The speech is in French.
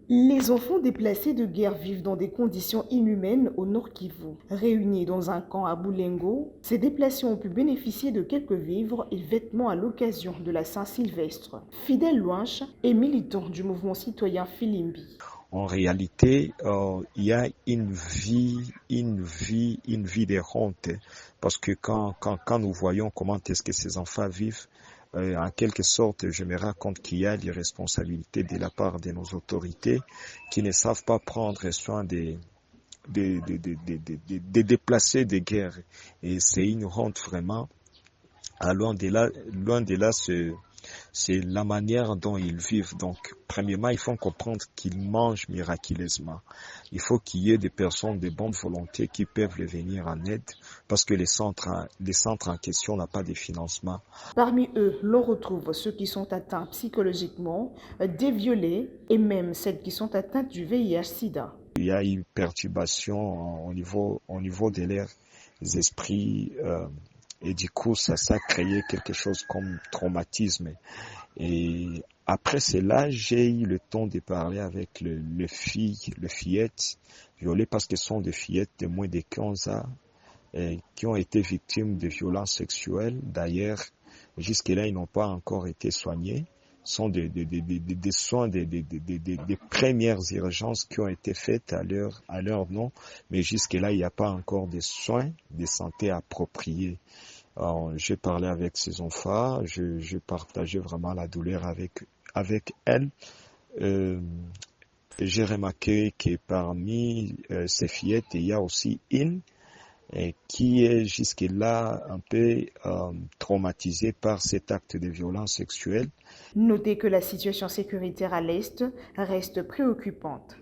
Les enfants déplacés de guerre vivent dans des conditions inhumaines au Nord Kivu. Réunis dans un camp à Boulengo, ces déplacés ont pu bénéficier de quelques vivres et vêtements à l'occasion de la Saint-Sylvestre. Fidèle Louanche est militant du mouvement citoyen Filimbi. En réalité, il y a une vie de honte, parce que quand nous voyons comment est-ce que ces enfants vivent, en quelque sorte, je me rends compte qu'il y a l'irresponsabilité de la part de nos autorités qui ne savent pas prendre soin des déplacés de guerre. Et c'est une honte vraiment. Loin de là, c'est la manière dont ils vivent. Donc, premièrement, il faut comprendre qu'ils mangent miraculeusement. Il faut qu'il y ait des personnes de bonne volonté qui peuvent les venir en aide, parce que les centres en question n'ont pas de financement. Parmi eux, l'on retrouve ceux qui sont atteints psychologiquement, des violés et même celles qui sont atteintes du VIH-Sida. Il y a une perturbation au niveau de leurs esprits, et du coup, ça a créé quelque chose comme traumatisme. Et après cela, j'ai eu le temps de parler avec les fillettes violées, parce que ce sont des fillettes de moins de 15 ans qui ont été victimes de violences sexuelles. D'ailleurs, jusque-là, ils n'ont pas encore été soignés. Ce sont des soins, des premières urgences qui ont été faites à leur nom, mais jusque-là, il n'y a pas encore de soins de santé appropriés. Alors, j'ai parlé avec ces enfants, je partageais vraiment la douleur avec elles. Euh, j'ai remarqué que parmi ces fillettes, il y a aussi une qui est jusque-là un peu traumatisée par cet acte de violence sexuelle. Notez que la situation sécuritaire à l'Est reste préoccupante.